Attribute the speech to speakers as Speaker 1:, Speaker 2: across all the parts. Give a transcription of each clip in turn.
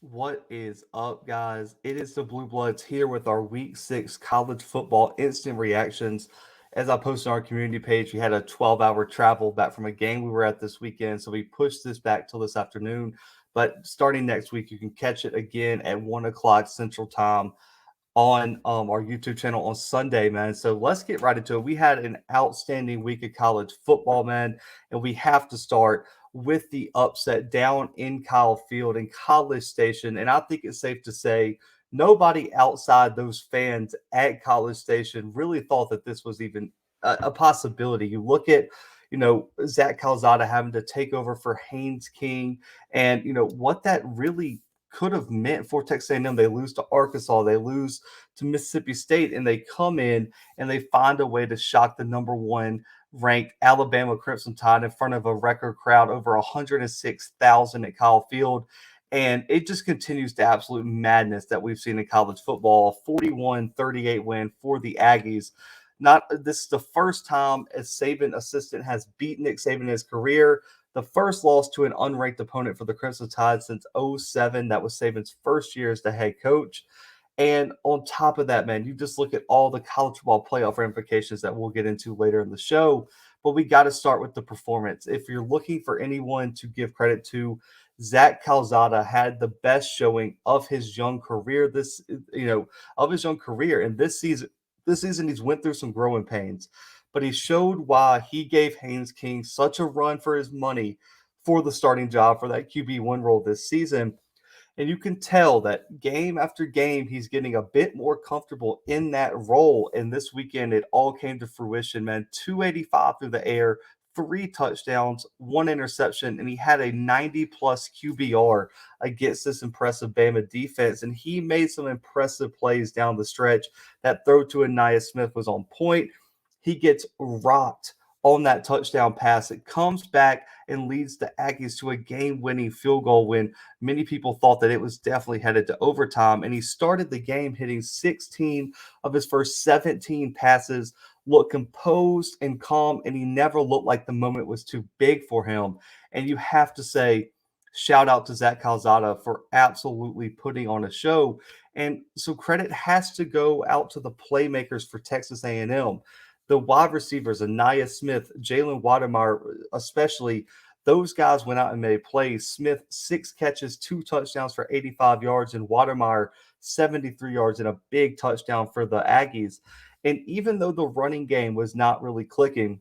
Speaker 1: What is up, guys? It is the Bluebloods here with our Week 6 college football instant reactions. As I posted on our community page, we had a 12-hour travel back from a game we were at this weekend, so we pushed this back till this afternoon. But starting next week, you can catch it again at 1 o'clock Central Time on our YouTube channel on Sunday, man. So let's get right into it. We had an outstanding week of college football, man, and we have to start with the upset down in Kyle Field in College Station. And I think it's safe to say nobody outside those fans at College Station really thought that this was even a possibility. You look at Zach Calzada having to take over for Haynes King, and what that really could have meant for Texas A&M. They lose to Arkansas, they lose to Mississippi State, and they come in and they find a way to shock the number one ranked Alabama Crimson Tide in front of a record crowd, over 106,000 at Kyle Field. And it just continues the absolute madness that we've seen in college football. 41-38 win for the Aggies. Not this is the first time a Saban assistant has beaten Nick Saban in his career. The first loss to an unranked opponent for the Crimson Tide since '07. That was Saban's first year as the head coach. And on top of that, man, you just look at all the college football playoff ramifications that we'll get into later in the show. But we got to start with the performance. If you're looking for anyone to give credit to, Zach Calzada had the best showing of his young career. And this season he's went through some growing pains, but he showed why he gave Haynes King such a run for his money for the starting job for that QB1 role this season. And you can tell that game after game, he's getting a bit more comfortable in that role. And this weekend, it all came to fruition, man. 285 through the air, 3 touchdowns, 1 interception, and he had a 90 plus QBR against this impressive Bama defense. And he made some impressive plays down the stretch. That throw to Anaya Smith was on point. He gets rocked on that touchdown pass. It comes back and leads the Aggies to a game-winning field goal when many people thought that it was definitely headed to overtime. And he started the game hitting 16 of his first 17 passes, looked composed and calm, and he never looked like the moment was too big for him. And you have to say, shout out to Zach Calzada for absolutely putting on a show. And so credit has to go out to the playmakers for Texas A&M. The wide receivers, Anaya Smith, Jalen Watermeyer, especially, those guys went out and made plays. Smith, 6 catches, 2 touchdowns for 85 yards, and Watermeyer, 73 yards and a big touchdown for the Aggies. And even though the running game was not really clicking,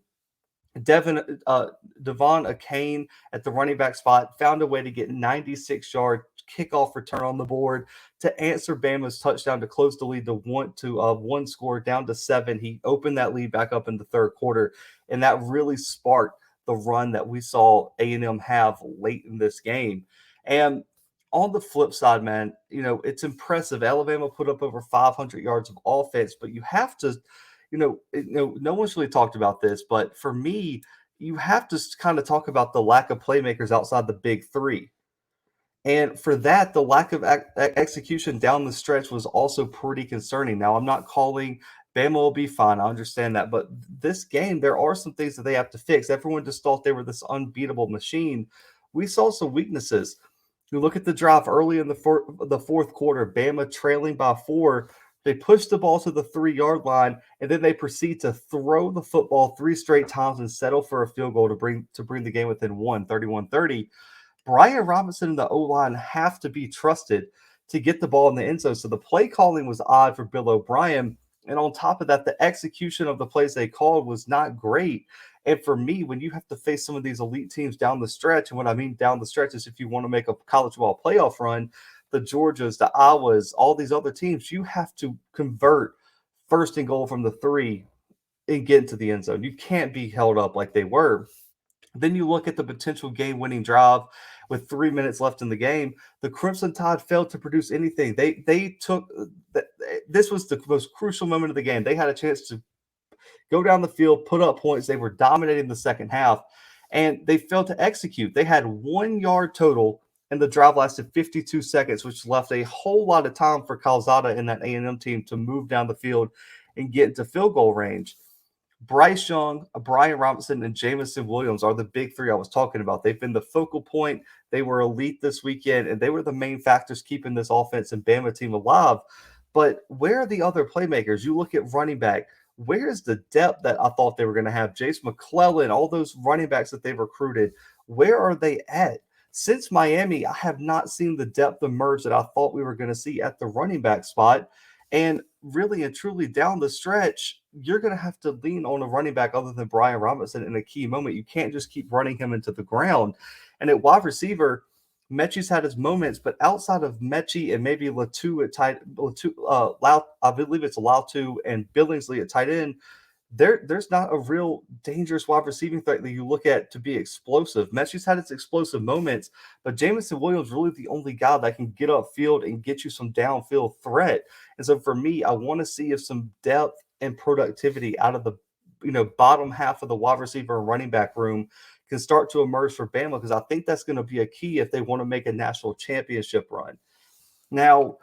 Speaker 1: Devon Akane at the running back spot found a way to get 96-yard kickoff return on the board to answer Bama's touchdown to close the lead to one score down to 7. He opened that lead back up in the third quarter, and that really sparked the run that we saw A&M have late in this game. And on the flip side, man, it's impressive. Alabama put up over 500 yards of offense, but you have to no one's really talked about this, but for me, you have to kind of talk about the lack of playmakers outside the big three. And for that, the lack of execution down the stretch was also pretty concerning. Now, I'm not calling Bama will be fine. I understand that. But this game, there are some things that they have to fix. Everyone just thought they were this unbeatable machine. We saw some weaknesses. You look at the drive early in the fourth quarter, Bama trailing by 4. They push the ball to the 3-yard line, and then they proceed to throw the football 3 straight times and settle for a field goal to bring the game within 31-30. Brian Robinson and the O-line have to be trusted to get the ball in the end zone. So the play calling was odd for Bill O'Brien. And on top of that, the execution of the plays they called was not great. And for me, when you have to face some of these elite teams down the stretch, and what I mean down the stretch is if you want to make a college football playoff run, the Georgias, the Iowas, all these other teams, you have to convert first and goal from the 3 and get into the end zone. You can't be held up like they were. Then you look at the potential game-winning drive with 3 minutes left in the game. The Crimson Tide failed to produce anything. They took this was the most crucial moment of the game. They had a chance to go down the field, put up points. They were dominating the second half, and they failed to execute. They had 1 yard total, and the drive lasted 52 seconds, which left a whole lot of time for Calzada and that A&M team to move down the field and get into field goal range. Bryce Young, Brian Robinson, and Jamison Williams are the big three I was talking about. They've been the focal point. They were elite this weekend, and they were the main factors keeping this offense and Bama team alive. But where are the other playmakers? You look at running back. Where is the depth that I thought they were going to have? Jace McClellan, all those running backs that they've recruited, where are they at? Since Miami, I have not seen the depth emerge that I thought we were going to see at the running back spot. And really and truly down the stretch, you're going to have to lean on a running back other than Brian Robinson in a key moment. You can't just keep running him into the ground. And at wide receiver, Mechie's had his moments, but outside of Mechie and maybe Latu at tight, I believe it's Latu and Billingsley at tight end, there's not a real dangerous wide receiving threat that you look at to be explosive. Mechie's had its explosive moments, but Jamison Williams really the only guy that can get upfield and get you some downfield threat. And so for me, I want to see if some depth and productivity out of the bottom half of the wide receiver and running back room can start to emerge for Bama, because I think that's going to be a key if they want to make a national championship run. Now,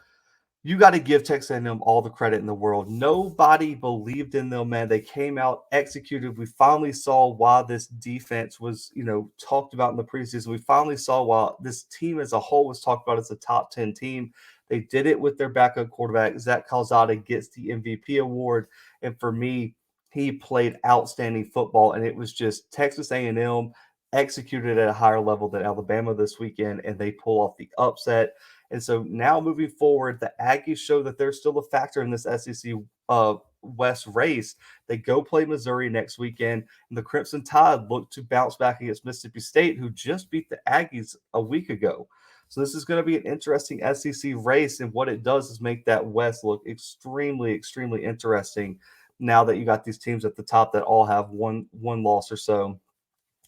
Speaker 1: you got to give Texas A&M all the credit in the world. Nobody believed in them, man. They came out, executed. We finally saw why this defense was, talked about in the preseason. We finally saw why this team as a whole was talked about as a top 10 team. They did it with their backup quarterback. Zach Calzada gets the MVP award. And for me, he played outstanding football. And it was just Texas A&M executed at a higher level than Alabama this weekend, and they pull off the upset. And so now moving forward, the Aggies show that they're still a factor in this SEC West race. They go play Missouri next weekend, and the Crimson Tide look to bounce back against Mississippi State, who just beat the Aggies a week ago. So this is going to be an interesting SEC race, and what it does is make that West look extremely, extremely interesting now that you got these teams at the top that all have one loss or so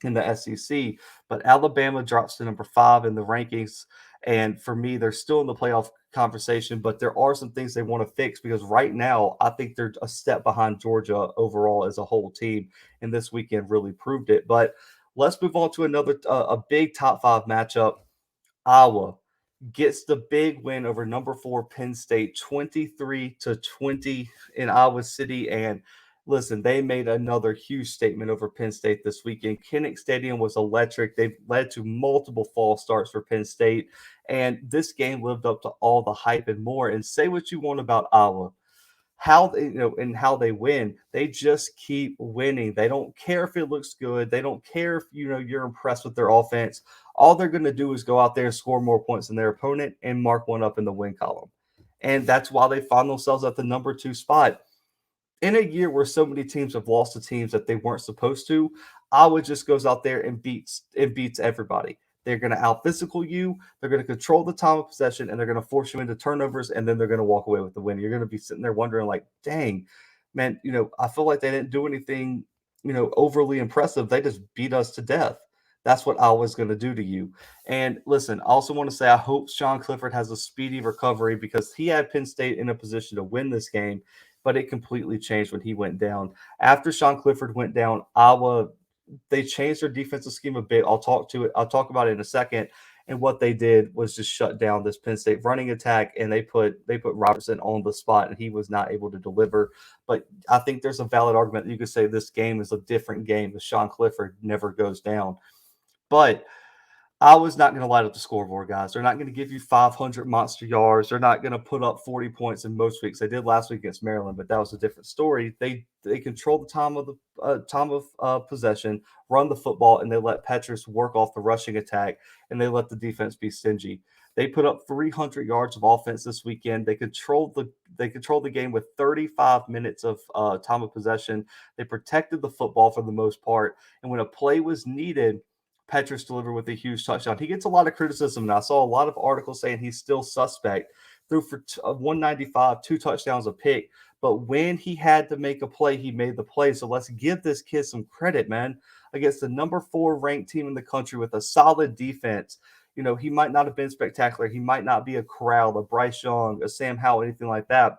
Speaker 1: in the SEC. But Alabama drops to number 5 in the rankings. And for me, they're still in the playoff conversation, but there are some things they want to fix, because right now I think they're a step behind Georgia overall as a whole team. And this weekend really proved it. But let's move on to another, a big top 5 matchup. Iowa gets the big win over number 4 Penn State, 23-20 in Iowa City. And listen, they made another huge statement over Penn State this weekend. Kinnick Stadium was electric. They've led to multiple false starts for Penn State, and this game lived up to all the hype and more. And say what you want about Iowa, how they and how they win, they just keep winning. They don't care if it looks good. They don't care if you're impressed with their offense. All they're going to do is go out there and score more points than their opponent and mark one up in the win column. And that's why they find themselves at the number 2 spot. In a year where so many teams have lost to teams that they weren't supposed to, Iowa just goes out there and beats everybody. They're going to out-physical you. They're going to control the time of possession, and they're going to force you into turnovers, and then they're going to walk away with the win. You're going to be sitting there wondering, like, dang, man, I feel like they didn't do anything, overly impressive. They just beat us to death. That's what Iowa's going to do to you. And listen, I also want to say I hope Sean Clifford has a speedy recovery, because he had Penn State in a position to win this game, but it completely changed when he went down. After Sean Clifford went down, Iowa, they changed their defensive scheme a bit. I'll talk about it in a second. And what they did was just shut down this Penn State running attack, and they put Robertson on the spot, and he was not able to deliver. But I think there's a valid argument that you could say this game is a different game if Sean Clifford never goes down. But I was not going to light up the scoreboard, guys. They're not going to give you 500 monster yards. They're not going to put up 40 points in most weeks. They did last week against Maryland, but that was a different story. They control the time of possession, run the football, and they let Petrus work off the rushing attack, and they let the defense be stingy. They put up 300 yards of offense this weekend. They controlled the game with 35 minutes of time of possession. They protected the football for the most part, and when a play was needed, Petrus delivered with a huge touchdown. He gets a lot of criticism, and I saw a lot of articles saying he's still suspect. Threw for 195, 2 touchdowns, a pick. But when he had to make a play, he made the play. So let's give this kid some credit, man. Against the number 4 ranked team in the country with a solid defense. He might not have been spectacular. He might not be a Corral, a Bryce Young, a Sam Howell, anything like that.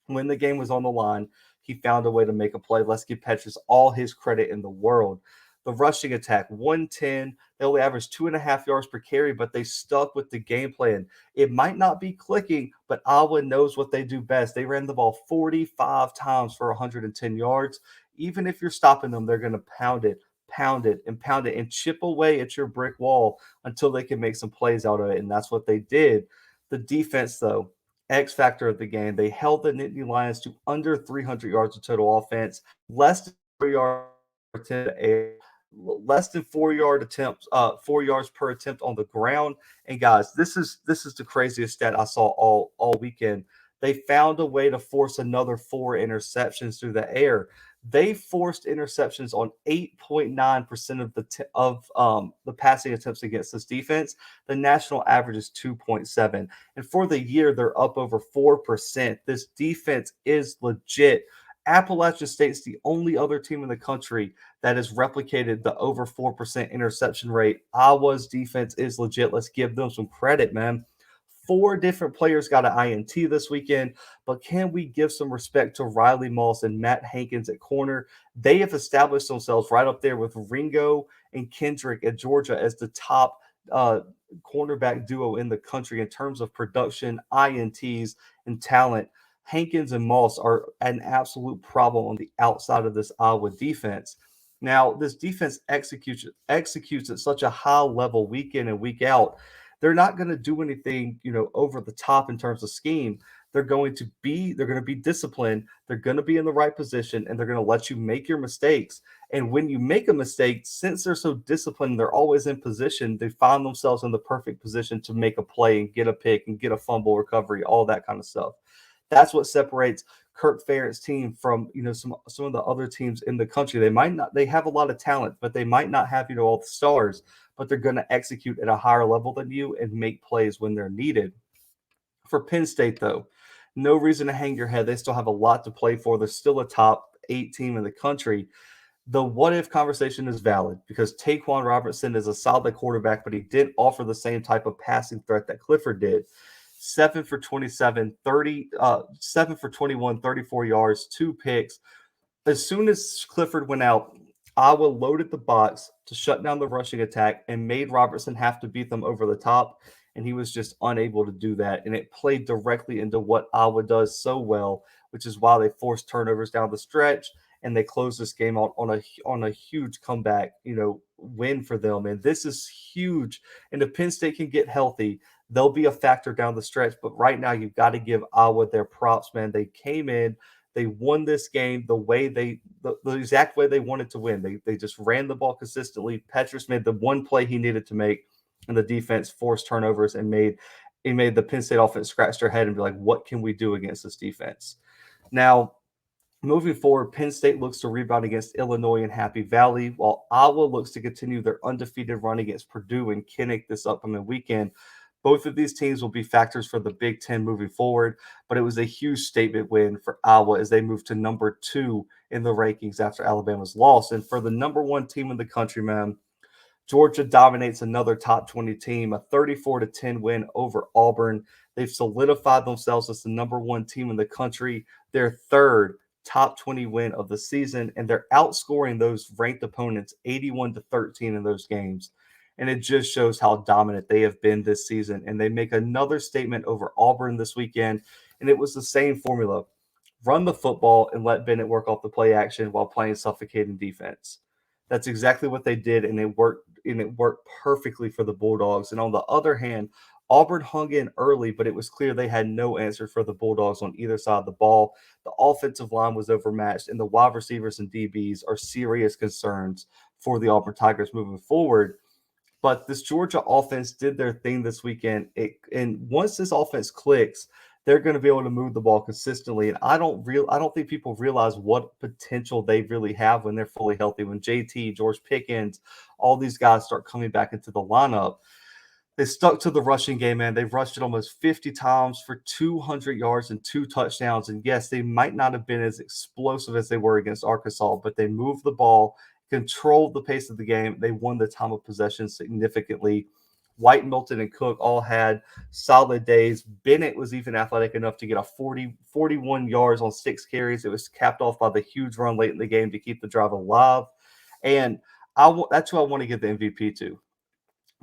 Speaker 1: When the game was on the line, he found a way to make a play. Let's give Petrus all his credit in the world. The rushing attack, 110. They only averaged 2.5 yards per carry, but they stuck with the game plan. It might not be clicking, but Iowa knows what they do best. They ran the ball 45 times for 110 yards. Even if you're stopping them, they're going to pound it, and pound it, and chip away at your brick wall until they can make some plays out of it. And that's what they did. The defense, though, X factor of the game, they held the Nittany Lions to under 300 yards of total offense, less than 4 yards attempt air, less than 4 yard attempts, 4 yards per attempt on the ground. And guys, this is the craziest stat I saw all weekend. They found a way to force another 4 interceptions through the air. They forced interceptions on 8.9% of the passing attempts against this defense. The national average is 2.7, and for the year they're up over 4%. This defense is legit. Appalachian State's the only other team in the country that has replicated the over 4% interception rate. Iowa's defense is legit. Let's give them some credit, man. 4 different players got an INT this weekend, but can we give some respect to Riley Moss and Matt Hankins at corner? They have established themselves right up there with Ringo and Kendrick at Georgia as the top uh, cornerback duo in the country in terms of production, INTs, and talent. Hankins and Moss are an absolute problem on the outside of this Iowa defense. Now, this defense executes at such a high level week in and week out. They're not going to do anything, over the top in terms of scheme. They're going to be disciplined. They're going to be in the right position, and they're going to let you make your mistakes. And when you make a mistake, since they're so disciplined, they're always in position. They find themselves in the perfect position to make a play and get a pick and get a fumble recovery, all that kind of stuff. That's what separates Kirk Ferentz team from some of the other teams in the country. They have a lot of talent, but they might not have all the stars, but they're going to execute at a higher level than you and make plays when they're needed. For Penn State, though, no reason to hang your head. They still have a lot to play for. They're still a top 8 team in the country. The what if conversation is valid because Taquan Robertson is a solid quarterback, but he didn't offer the same type of passing threat that Clifford did. 7 for 27, 7 for 21, 34 yards, 2 picks. As soon as Clifford went out, Iowa loaded the box to shut down the rushing attack and made Robertson have to beat them over the top, and he was just unable to do that. And it played directly into what Iowa does so well, which is why they forced turnovers down the stretch and they closed this game out on a huge comeback, win for them. And this is huge. And if Penn State can get healthy, they'll be a factor down the stretch. But right now, you've got to give Iowa their props, man. They came in, they won this game the exact way they wanted to win. They just ran the ball consistently. Petrus made the one play he needed to make, and the defense forced turnovers and made the Penn State offense scratch their head and be like, what can we do against this defense? Now, moving forward, Penn State looks to rebound against Illinois and Happy Valley, while Iowa looks to continue their undefeated run against Purdue and Kinnick this upcoming weekend. Both of these teams will be factors for the Big Ten moving forward, but it was a huge statement win for Iowa as they moved to number 2 in the rankings after Alabama's loss. And for the number 1 team in the country, man, Georgia dominates another top 20 team, a 34-10 win over Auburn. They've solidified themselves as the number 1 team in the country, their third top 20 win of the season, and they're outscoring those ranked opponents 81-13 in those games. And it just shows how dominant they have been this season. And they make another statement over Auburn this weekend, and it was the same formula. Run the football and let Bennett work off the play action while playing suffocating defense. That's exactly what they did, and it worked perfectly for the Bulldogs. And on the other hand, Auburn hung in early, but it was clear they had no answer for the Bulldogs on either side of the ball. The offensive line was overmatched, and the wide receivers and DBs are serious concerns for the Auburn Tigers moving forward. But this Georgia offense did their thing this weekend. And once this offense clicks, they're going to be able to move the ball consistently. And I don't think people realize what potential they really have when they're fully healthy. When JT, George Pickens, all these guys start coming back into the lineup, they stuck to the rushing game, man. They've rushed it almost 50 times for 200 yards and 2 touchdowns. And yes, they might not have been as explosive as they were against Arkansas, but they moved the ball, controlled the pace of the game. They won the time of possession significantly. White, Milton, and Cook all had solid days. Bennett was even athletic enough to get a 41 yards on 6 carries. It was capped off by the huge run late in the game to keep the drive alive. And that's who I want to give the MVP to.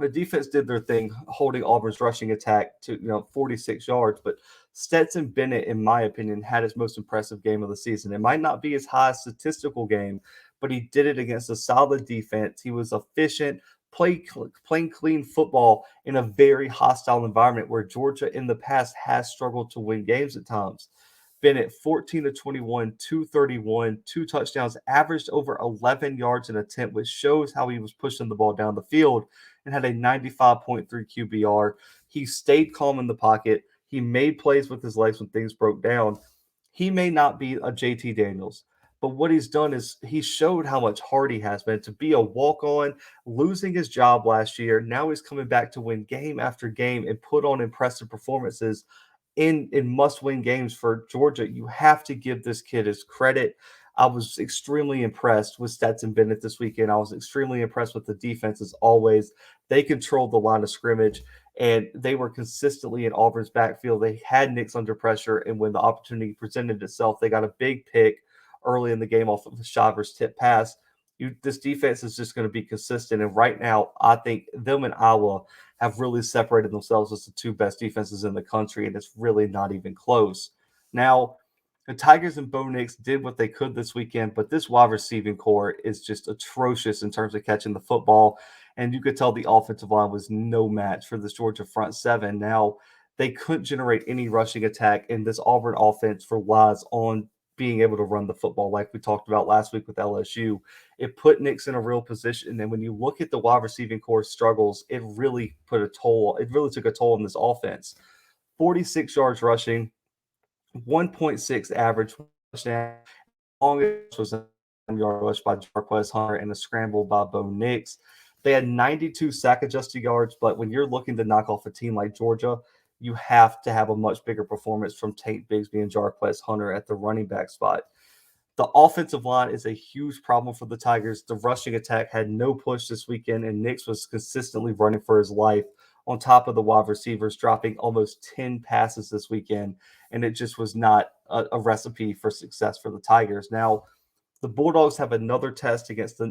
Speaker 1: The defense did their thing, holding Auburn's rushing attack to 46 yards. But Stetson Bennett, in my opinion, had his most impressive game of the season. It might not be his highest statistical game, but he did it against a solid defense. He was efficient, playing clean football in a very hostile environment where Georgia in the past has struggled to win games at times. Bennett, 14 to 21, 231, two touchdowns, averaged over 11 yards an attempt, which shows how he was pushing the ball down the field, and had a 95.3 QBR. He stayed calm in the pocket. He made plays with his legs when things broke down. He may not be a JT Daniels, but what he's done is he showed how much heart he has, been to be a walk on, losing his job last year. Now he's coming back to win game after game and put on impressive performances in must-win games for Georgia. You have to give this kid his credit. I was extremely impressed with Stetson Bennett this weekend. I was extremely impressed with the defense as always. They controlled the line of scrimmage, and they were consistently in Auburn's backfield. They had Nix under pressure, and when the opportunity presented itself, they got a big pick early in the game off of the Shivers tip pass. This defense is just going to be consistent, and right now, I think them and Iowa have really separated themselves as the two best defenses in the country, and it's really not even close. Now, the Tigers and Bo Nix did what they could this weekend, but this wide receiving core is just atrocious in terms of catching the football, and you could tell the offensive line was no match for this Georgia front seven. Now, they couldn't generate any rushing attack, and this Auburn offense relies on being able to run the football like we talked about last week with LSU. It put Nix in a real position. And when you look at the wide receiving core struggles, it really put a toll. It really took a toll on this offense. 46 yards rushing, 1.6 average touchdown. Longest was a 1-yard rush by Jarquez Hunter and a scramble by Bo Nix. They had 92 sack adjusted yards, but when you're looking to knock off a team like Georgia, you have to have a much bigger performance from Tate Bigsby and Jarquez Hunter at the running back spot. The offensive line is a huge problem for the Tigers. The rushing attack had no push this weekend, and Nix was consistently running for his life on top of the wide receivers, dropping almost 10 passes this weekend, and it just was not a recipe for success for the Tigers. Now, the Bulldogs have another test against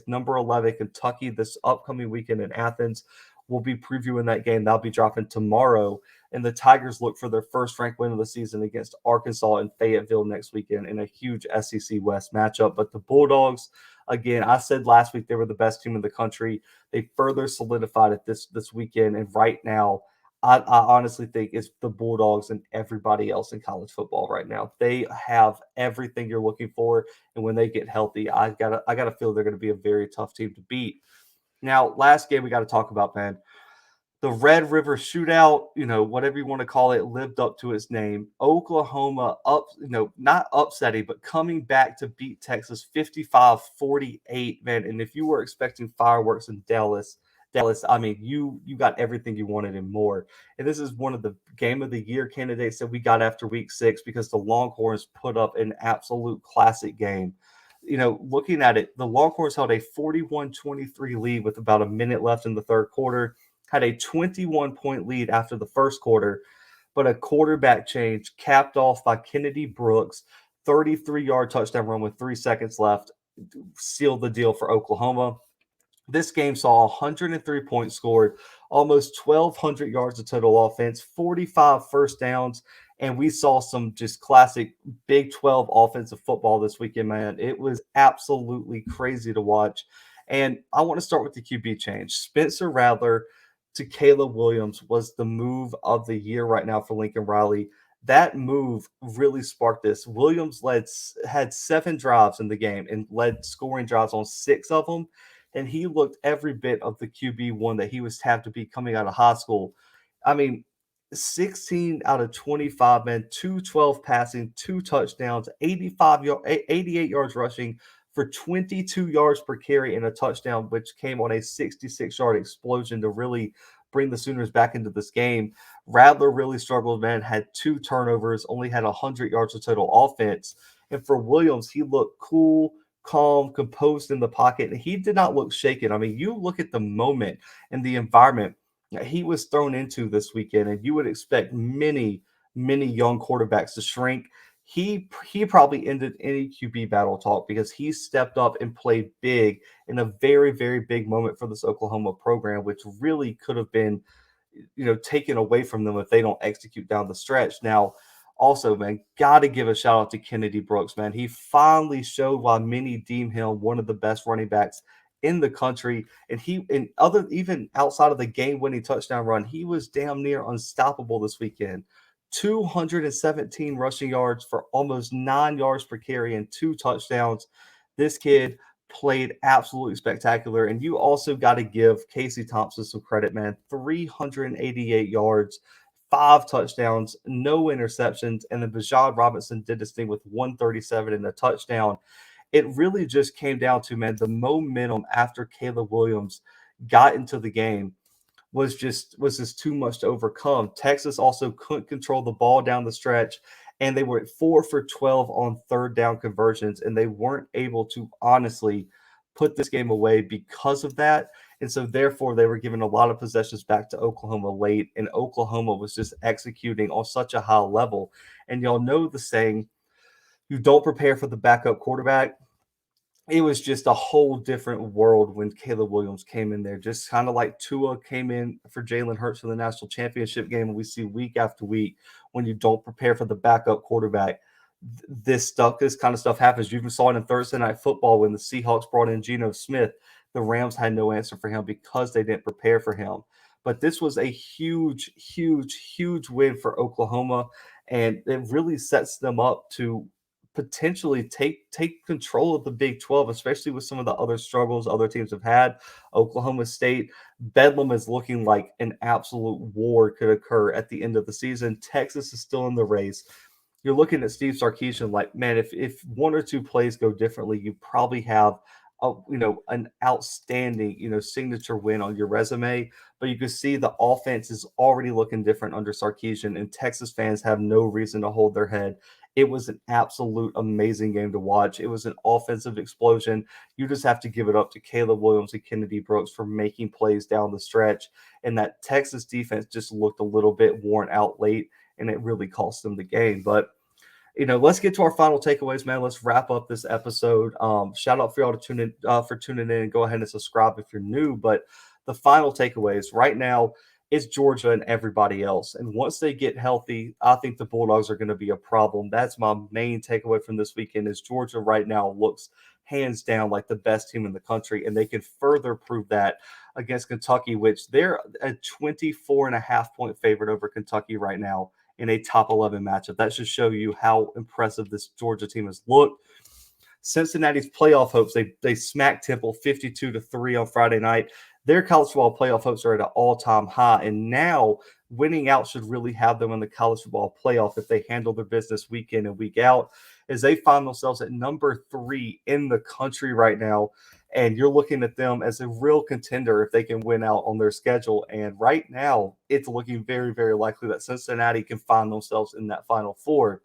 Speaker 1: number 11 Kentucky this upcoming weekend in Athens. We'll be previewing that game. That'll be dropping tomorrow. And the Tigers look for their first ranked win of the season against Arkansas and Fayetteville next weekend in a huge SEC West matchup. But the Bulldogs, again, I said last week they were the best team in the country. They further solidified it this weekend. And right now, I honestly think it's the Bulldogs and everybody else in college football right now. They have everything you're looking for, and when they get healthy, I gotta feel they're going to be a very tough team to beat. Now, last game we got to talk about, man. The Red River Shootout, whatever you want to call it, lived up to its name. Oklahoma not upsetting, but coming back to beat Texas 55-48, man. And if you were expecting fireworks in Dallas, I mean, you got everything you wanted and more. And this is one of the game of the year candidates that we got after week 6 because the Longhorns put up an absolute classic game. Looking at it, the Longhorns held a 41-23 lead with about a minute left in the third quarter, had a 21-point lead after the first quarter, but a quarterback change capped off by Kennedy Brooks, 33-yard touchdown run with 3 seconds left, sealed the deal for Oklahoma. This game saw 103 points scored, almost 1,200 yards of total offense, 45 first downs, and we saw some just classic Big 12 offensive football this weekend, man. It was absolutely crazy to watch. And I want to start with the QB change. Spencer Rattler to Caleb Williams was the move of the year right now for Lincoln Riley. That move really sparked this. Williams had 7 drives in the game and led scoring drives on 6 of them. And he looked every bit of the QB1 that he was tapped to be coming out of high school. I mean, 16 out of 25, man, 212 passing, 2 touchdowns, 88 yards rushing for 22 yards per carry and a touchdown, which came on a 66-yard explosion to really bring the Sooners back into this game. Rattler really struggled, man, had 2 turnovers, only had 100 yards of total offense. And for Williams, he looked cool, calm, composed in the pocket, and he did not look shaken. I mean, you look at the moment and the environment that he was thrown into this weekend, and you would expect many young quarterbacks to shrink. he probably ended any QB battle talk because he stepped up and played big in a very, very big moment for this Oklahoma program, which really could have been, taken away from them if they don't execute down the stretch. Now, also, man, got to give a shout out to Kennedy Brooks, man. He finally showed why many deem him one of the best running backs in the country. Even outside of the game-winning touchdown run, he was damn near unstoppable this weekend. 217 rushing yards for almost 9 yards per carry and 2 touchdowns. This kid played absolutely spectacular. And you also got to give Casey Thompson some credit, man. 388 yards, 5 touchdowns, no interceptions. And then Bajad Robinson did this thing with 137 and a touchdown. It really just came down to, man, the momentum after Caleb Williams got into the game was just too much to overcome. Texas also couldn't control the ball down the stretch, and they were at 4 for 12 on third down conversions, and they weren't able to honestly put this game away because of that. And so therefore they were giving a lot of possessions back to Oklahoma late, and Oklahoma was just executing on such a high level. And y'all know the saying, you don't prepare for the backup quarterback. It was just a whole different world when Caleb Williams came in there, just kind of like Tua came in for Jalen Hurts for the national championship game. And we see week after week when you don't prepare for the backup quarterback, this kind of stuff happens. You even saw it in Thursday Night Football when the Seahawks brought in Geno Smith. The Rams had no answer for him because they didn't prepare for him. But this was a huge, huge, huge win for Oklahoma, and it really sets them up to potentially take control of the Big 12, especially with some of the other struggles other teams have had. Oklahoma State, Bedlam is looking like an absolute war could occur at the end of the season. Texas is still in the race. You're looking at Steve Sarkisian like, man, if one or two plays go differently, you probably have an outstanding, signature win on your resume. But you can see the offense is already looking different under Sarkisian, and Texas fans have no reason to hold their head. It was an absolute amazing game to watch. It was an offensive explosion. You just have to give it up to Caleb Williams and Kennedy Brooks for making plays down the stretch. And that Texas defense just looked a little bit worn out late, and it really cost them the game. But let's get to our final takeaways, man. Let's wrap up this episode. Shout out for y'all to tune in for tuning in, and go ahead and subscribe if you're new. But the final takeaways right now is Georgia and everybody else. And once they get healthy, I think the Bulldogs are going to be a problem. That's my main takeaway from this weekend is Georgia right now looks hands down like the best team in the country, and they can further prove that against Kentucky, which they're a 24.5-point favorite over Kentucky right now in a top 11 matchup. That should show you how impressive this Georgia team has looked. Cincinnati's playoff hopes, they smacked Temple 52-3 on Friday night. Their college football playoff hopes are at an all-time high, and now winning out should really have them in the college football playoff if they handle their business week in and week out, as they find themselves at number 3 in the country right now. And you're looking at them as a real contender if they can win out on their schedule. And right now, it's looking very, very likely that Cincinnati can find themselves in that Final Four.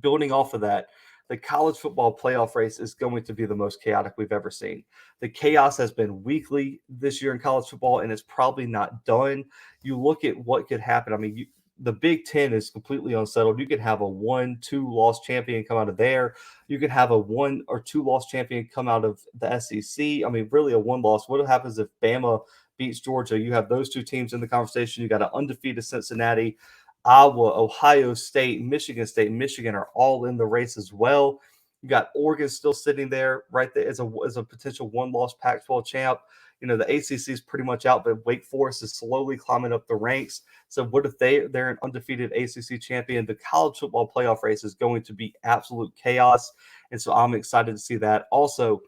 Speaker 1: Building off of that, the college football playoff race is going to be the most chaotic we've ever seen. The chaos has been weekly this year in college football, and it's probably not done. You look at what could happen. I mean, the Big Ten is completely unsettled. You could have a 1-2 loss champion come out of there. You could have a 1 or 2 loss champion come out of the SEC. I mean, really a 1 loss. What happens if Bama beats Georgia? You have those two teams in the conversation. You got an undefeated Cincinnati. Iowa, Ohio State, Michigan are all in the race as well. You got Oregon still sitting there right there as a potential 1-loss Pac-12 champ. The ACC is pretty much out, but Wake Forest is slowly climbing up the ranks. So what if they're an undefeated ACC champion? The college football playoff race is going to be absolute chaos, and so I'm excited to see that. Also,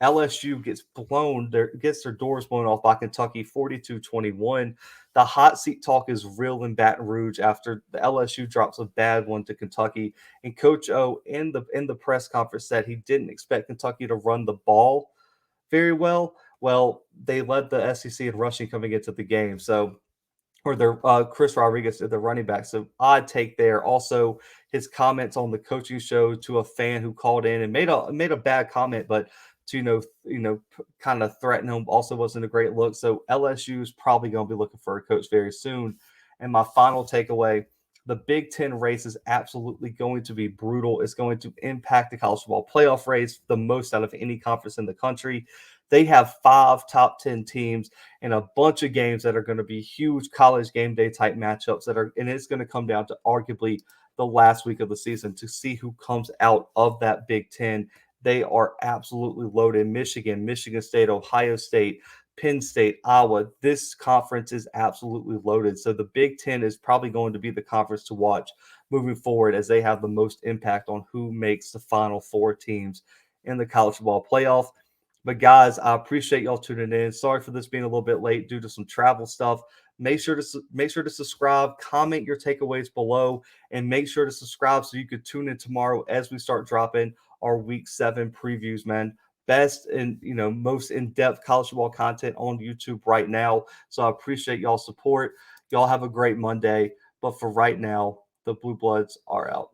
Speaker 1: LSU gets their doors blown off by Kentucky 42-21. The hot seat talk is real in Baton Rouge after the LSU drops a bad one to Kentucky. And Coach O in the press conference said he didn't expect Kentucky to run the ball very well. Well, they led the SEC in rushing coming into the game. So, or their Chris Rodriguez, the running back. So odd take there. Also, his comments on the coaching show to a fan who called in and made a bad comment, but to kind of threaten him also wasn't a great look. So LSU is probably going to be looking for a coach very soon. And my final takeaway: The Big Ten race is absolutely going to be brutal. It's going to impact the college football playoff race the most out of any conference in the country. They have 5 top 10 teams and a bunch of games that are going to be huge college game day type matchups and it's going to come down to arguably the last week of the season to see who comes out of that Big Ten. They are absolutely loaded. Michigan, Michigan State, Ohio State, Penn State, Iowa. This conference is absolutely loaded. So the Big Ten is probably going to be the conference to watch moving forward as they have the most impact on who makes the final 4 teams in the college football playoff. But guys, I appreciate y'all tuning in. Sorry for this being a little bit late due to some travel stuff. Make sure to subscribe, comment your takeaways below, and make sure to subscribe so you could tune in tomorrow as we start dropping our Week 7 previews, man. Best and most in-depth college football content on YouTube right now. So I appreciate y'all support. Y'all have a great Monday. But for right now, the Blue Bloods are out.